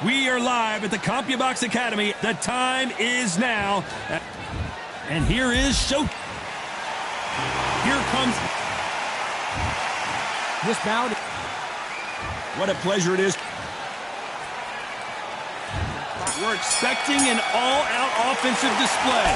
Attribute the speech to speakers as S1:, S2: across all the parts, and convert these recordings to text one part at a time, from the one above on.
S1: We are live at the CompuBox Academy. The time is now. And here is Show. Here comes this bout. What a pleasure it is. We're expecting an all-out offensive display.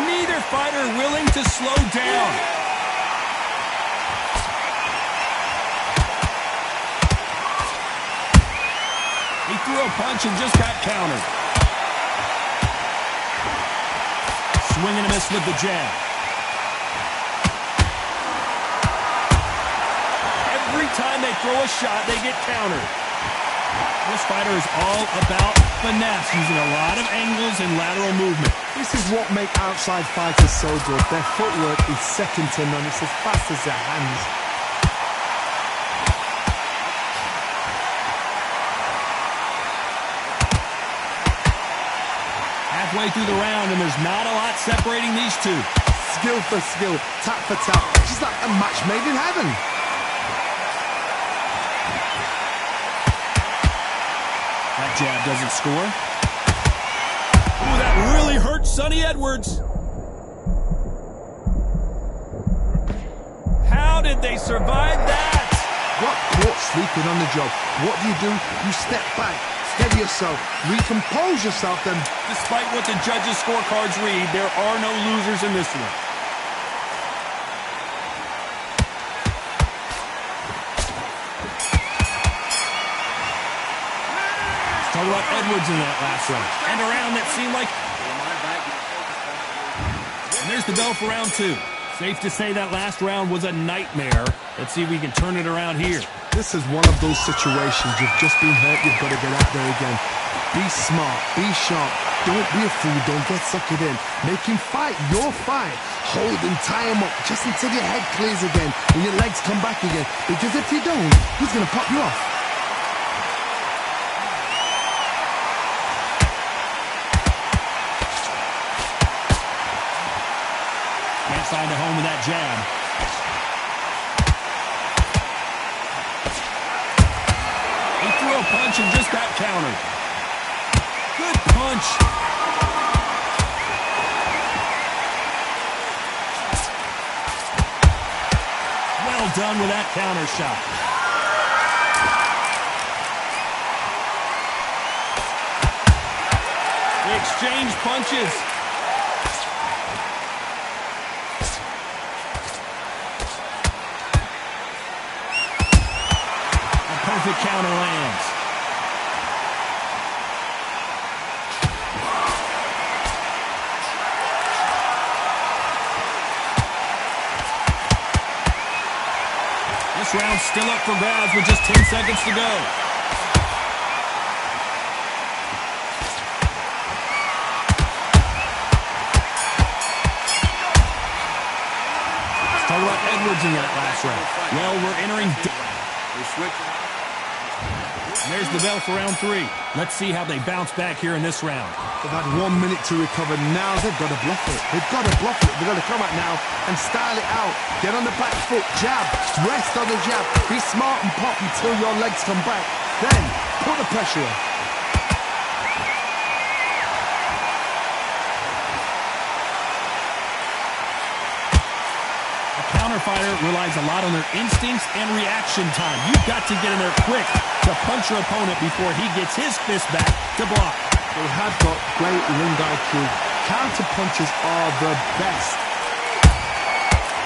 S1: Neither fighter willing to slow down. He threw a punch and just got countered. Swing and a miss with the jab. Every time they throw a shot, they get countered. This fighter is all about finesse, using a lot of angles and lateral movement.
S2: This is what makes outside fighters so good. Their footwork is second to none. It's as fast as their hands.
S1: Halfway through the round, and there's not a lot separating these two.
S2: Skill for skill, tap for tap. Just like a match made in heaven.
S1: That jab doesn't score. Ooh, that really hurt Sonny Edwards. How did they survive that?
S2: Got caught sleeping on the job. What do? You step back, steady yourself, recompose yourself, then.
S1: Despite what the judges' scorecards read, there are no losers in this one. Talk about Edwards in that last round. And a round that seemed like... And there's the bell for round two. Safe to say that last round was a nightmare. Let's see if we can turn it around here.
S2: This is one of those situations. You've just been hurt. You've got to get out there again. Be smart. Be sharp. Don't be a fool. Don't get suckered in. Make him fight your fight. Hold him, tie him up, just until your head clears again and your legs come back again. Because if you don't, he's going to pop you off.
S1: Can't find a home with that jab. He threw a punch and just got countered. Good punch. Well done with that counter shot. They exchange punches. Perfect counter lands. This round's still up for grabs with just 10 seconds to go. Let's talk about Edwards in that last round. Well, we're entering... There's the bell for round three. Let's see how they bounce back here in this round.
S2: They've had 1 minute to recover. Now they've got to bluff it. They've got to bluff it. They've got to come out now and style it out. Get on the back foot, jab, rest on the jab. Be smart and pop until your legs come back. Then put the pressure on.
S1: Fighter relies a lot on their instincts and reaction time. You've got to get in there quick to punch your opponent before he gets his fist back to block.
S2: They have got great ring IQ. Counter punches are the best.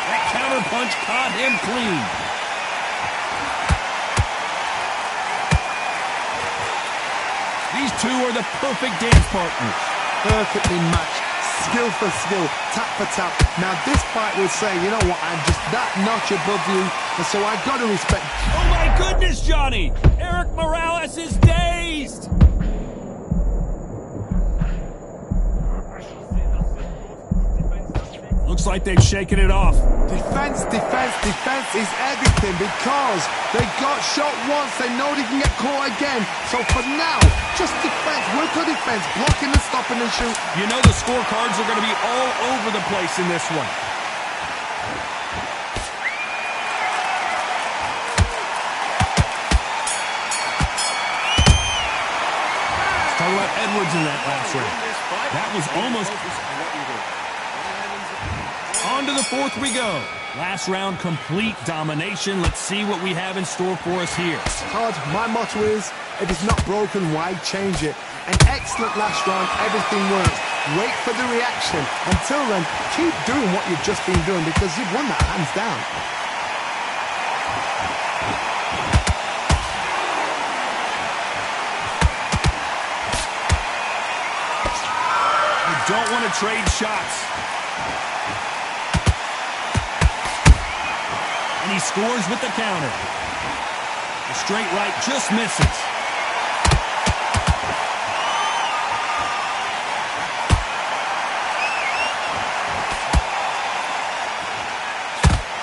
S1: That counter punch caught him clean. These two are the perfect dance partners.
S2: Perfectly matched. Skill for skill, tap for tap. Now this fight will say, you know what, I'm just that notch above you, and so I got to respect.
S1: Oh my goodness, Johnny! Eric Morales is dazed! Looks like they've shaken it off.
S2: Defense, defense, defense is everything because they got shot once. They know they can get caught again. So for now, just defense, work on defense, blocking and stopping and shoot.
S1: You know the scorecards are going to be all over the place in this one. Talk about Edwards in that last round. That was almost... On to the fourth we go. Last round, complete domination. Let's see what we have in store for us here.
S2: Todd, my motto is, if it's not broken, why change it? An excellent last round, everything works. Wait for the reaction. Until then, keep doing what you've just been doing because you've won that hands down.
S1: You don't want to trade shots. And he scores with the counter. The straight right just misses.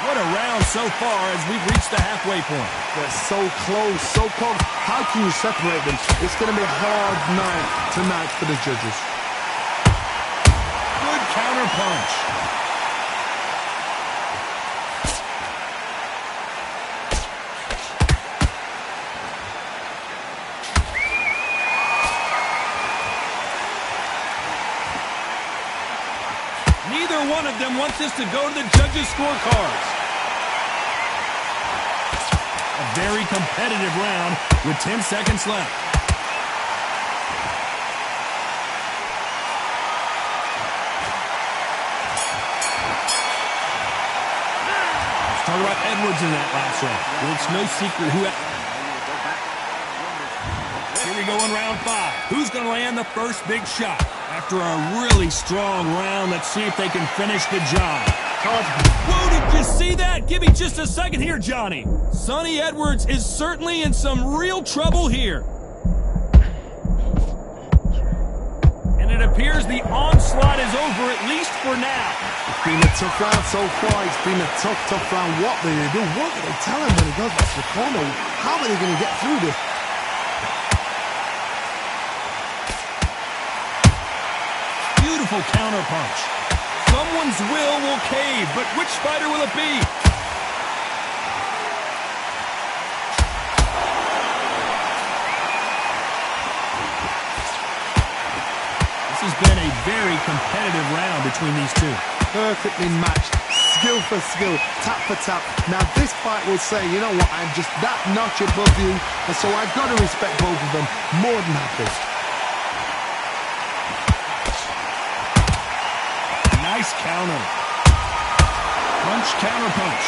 S1: What a round so far as we've reached the halfway point.
S2: They're so close, so close. How can you separate them? It's going to be a hard night tonight for the judges.
S1: Good counter punch. Neither one of them wants this to go to the judges' scorecards. A very competitive round with 10 seconds left. Let's talk about Edwards in that last round. Well, it's no secret who... Here we go in round 5. Who's going to land the first big shot? After a really strong round, let's see if they can finish the job. Whoa, did you see that? Give me just a second here, Johnny. Sonny Edwards is certainly in some real trouble here. And it appears the onslaught is over, at least for now.
S2: It's been a tough round so far. It's been a tough round. What do they do? What do they tell him when he goes back to the corner? How are they going to get through this?
S1: Beautiful counter punch. Someone's will cave, but which fighter will it be? This has been a very competitive round between these two.
S2: Perfectly matched, skill for skill, tap for tap. Now this fight will say, you know what, I'm just that notch above you, and so I've got to respect both of them more than happy.
S1: Nice counter. Punch, counter punch.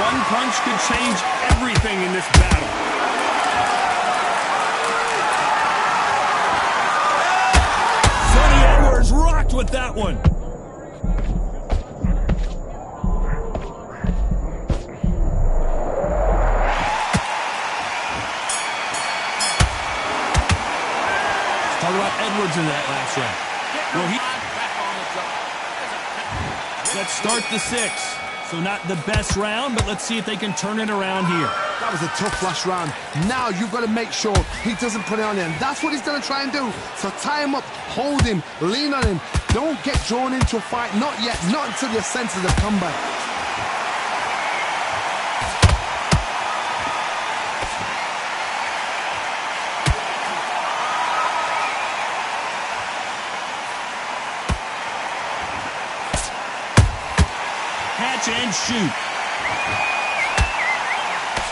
S1: One punch could change everything in this battle. Sonny Edwards rocked with that one. Let's talk about Edwards in that last round. Well, let's start the 6th. So not the best round, but let's see if they can turn it around here.
S2: That was a tough last round. Now you've got to make sure he doesn't put it on him. That's what he's going to try and do. So tie him up, hold him, lean on him. Don't get drawn into a fight. Not yet. Not until your senses have come back.
S1: Catch and shoot.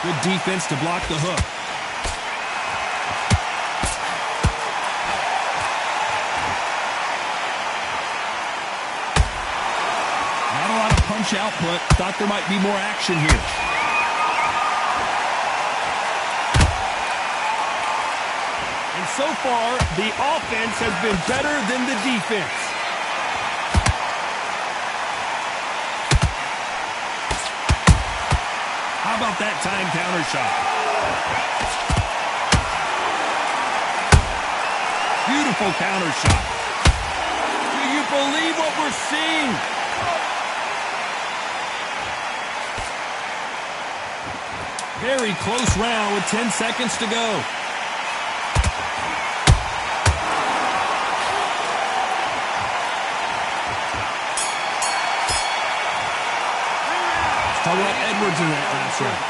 S1: Good defense to block the hook. Not a lot of punch output. Thought there might be more action here. And so far, the offense has been better than the defense. How about that time counter shot? Beautiful counter shot. Do you believe what we're seeing? Very close round with 10 seconds to go. Talk about Edwards in that last round.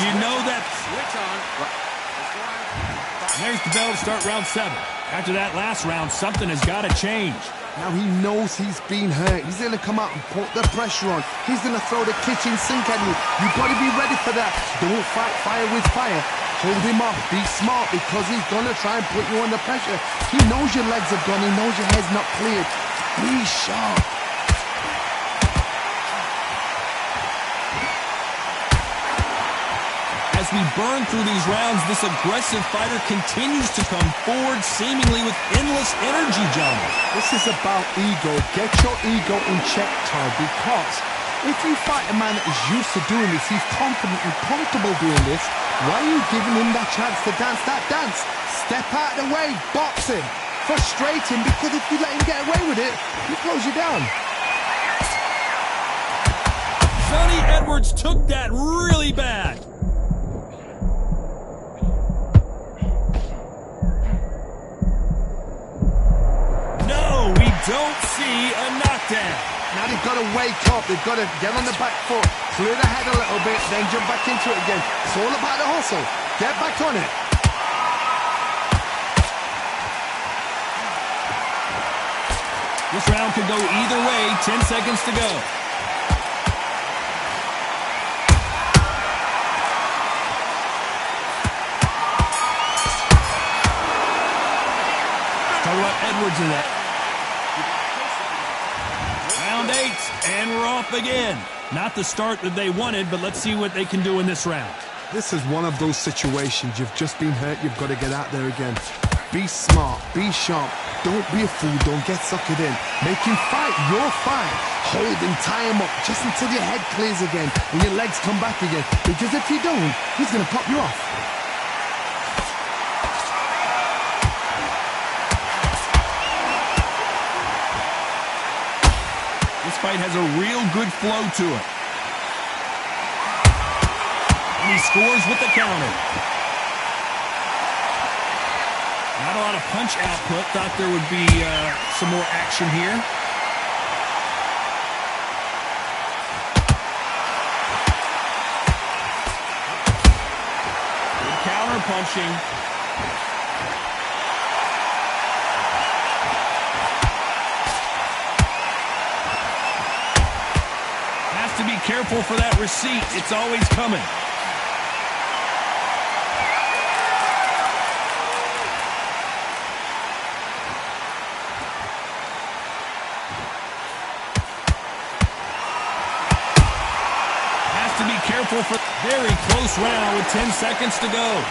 S1: You know that. There's the bell to start round 7. After that last round, something has got to change.
S2: Now he knows he's been hurt. He's going to come out and put the pressure on. He's going to throw the kitchen sink at you. You've got to be ready for that. Don't fight fire with fire. Hold him off. Be smart because he's going to try and put you under pressure. He knows your legs are gone. He knows your head's not cleared. Be sharp.
S1: As we burn through these rounds, this aggressive fighter continues to come forward seemingly with endless energy, John.
S2: This is about ego. Get your ego in check, Todd, because if you fight a man that is used to doing this, he's confident and comfortable doing this, why are you giving him that chance to dance that dance? Step out of the way, box him, frustrate him, because if you let him get away with it, he throws you down.
S1: Sonny Edwards took that really bad. No, we don't see a knockdown.
S2: Now they've got to wake up. They've got to get on the back foot, clear the head a little bit, then jump back into it again. It's all about the hustle. Get back on it.
S1: This round could go either way. 10 seconds to go. Talk about Edwards in that. Round 8, and we're off again. Not the start that they wanted, but let's see what they can do in this round.
S2: This is one of those situations. You've just been hurt. You've got to get out there again. Be smart. Be sharp. Don't be a fool. Don't get suckered in. Make him fight your fight. Hold him, tie him up, just until your head clears again and your legs come back again. Because if you don't, he's going to pop you off.
S1: This fight has a real good flow to it. And he scores with the counter. Not a lot of punch output. Thought there would be some more action here. Good counter punching. To be careful for that receipt. It's always coming. Has to be careful for very close round with 10 seconds to go.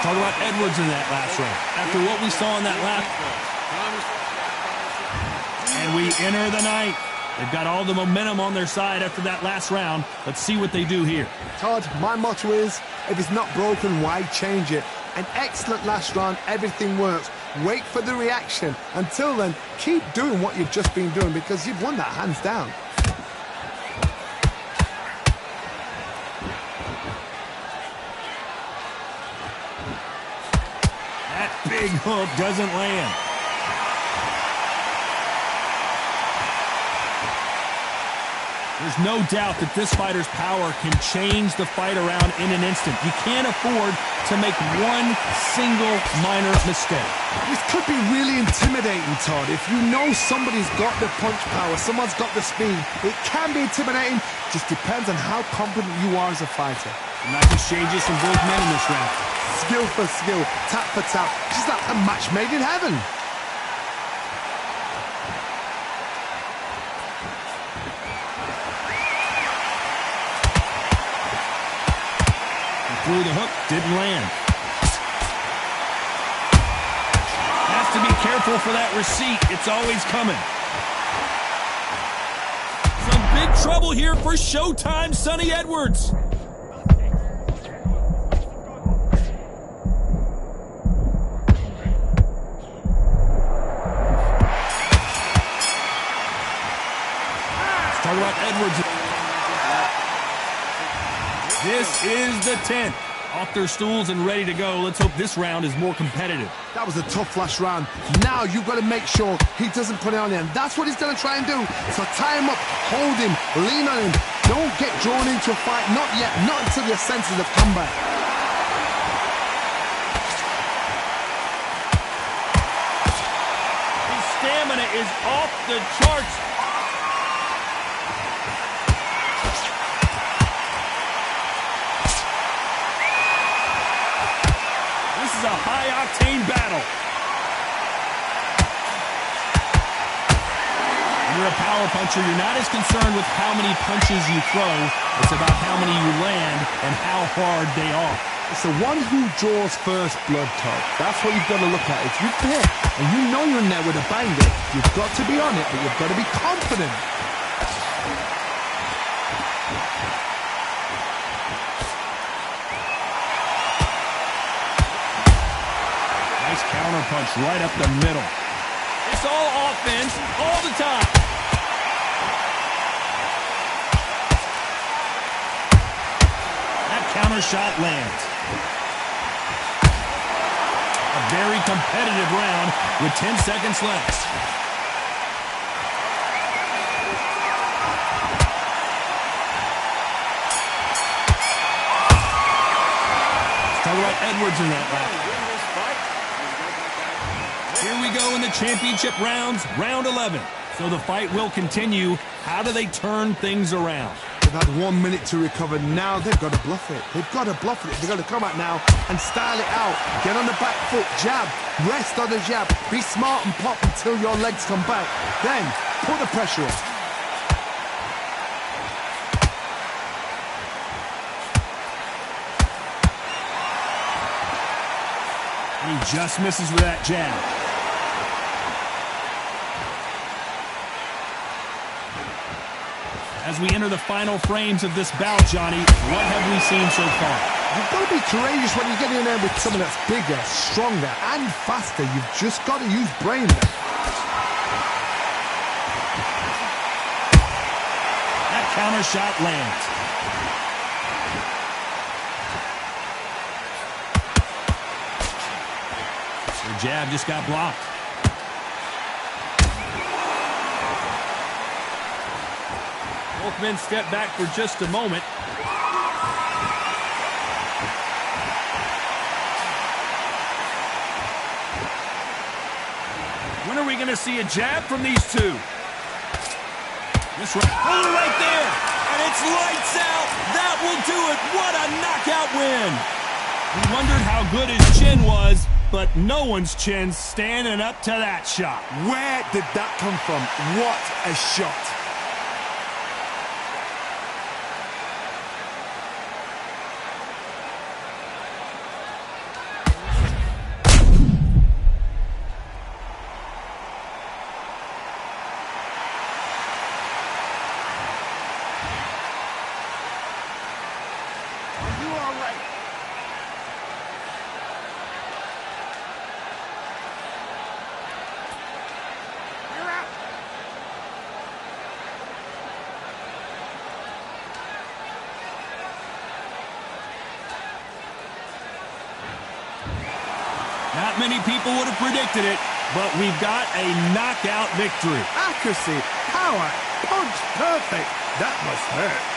S1: Talk about Edwards in that last round. After what we saw in that last and we enter the ninth. They've got all the momentum on their side after that last round. Let's see what they do here.
S2: Todd, my motto is, if it's not broken, why change it? An excellent last round. Everything works. Wait for the reaction. Until then, keep doing what you've just been doing because you've won that hands down.
S1: Big hook doesn't land. There's no doubt that this fighter's power can change the fight around in an instant. You can't afford to make one single minor mistake.
S2: This could be really intimidating, Todd. If you know somebody's got the punch power, someone's got the speed, it can be intimidating. Just depends on how confident you are as a fighter.
S1: Not exchanges from both men in this round.
S2: Skill for skill, tap for tap, just like a match made in heaven.
S1: He threw the hook, didn't land. Has to be careful for that receipt. It's always coming. Some big trouble here for Showtime Sonny Edwards. Talk about Edwards. This is the 10th. Off their stools and ready to go. Let's hope this round is more competitive.
S2: That was a tough last round. Now you've got to make sure he doesn't put it on him. That's what he's going to try and do. So tie him up, hold him, lean on him. Don't get drawn into a fight. Not yet. Not until your senses have come back.
S1: His stamina is off the charts. This is a high-octane battle. When you're a power puncher, you're not as concerned with how many punches you throw. It's about how many you land and how hard they are.
S2: It's the one who draws first blood, Todd. That's what you've got to look at. If you've hit and you know you're in there with a banger, you've got to be on it, but you've got to be confident.
S1: Nice counter punch right up the middle. It's all offense all the time. That counter shot lands. A very competitive round with 10 seconds left. Talk about Edwards in that round. Here we go in the championship rounds, round 11. So the fight will continue. How do they turn things around?
S2: They've had 1 minute to recover. Now they've got to bluff it. They've got to bluff it. They've got to come out now and style it out. Get on the back foot, jab, rest on the jab. Be smart and pop until your legs come back. Then put the pressure on.
S1: He just misses with that jab. As we enter the final frames of this bout, Johnny, what have we seen so far?
S2: You've got to be courageous when you get in there with someone that's bigger, stronger, and faster. You've just got to use brain.
S1: That counter shot lands. The jab just got blocked. Both men step back for just a moment. When are we going to see a jab from these two? This right there, and it's lights out. That will do it. What a knockout win. We wondered how good his chin was, but no one's chin's standing up to that shot.
S2: Where did that come from? What a shot.
S1: Not many people would have predicted it, but we've got a knockout victory.
S2: Accuracy, power, punch, perfect. That must hurt.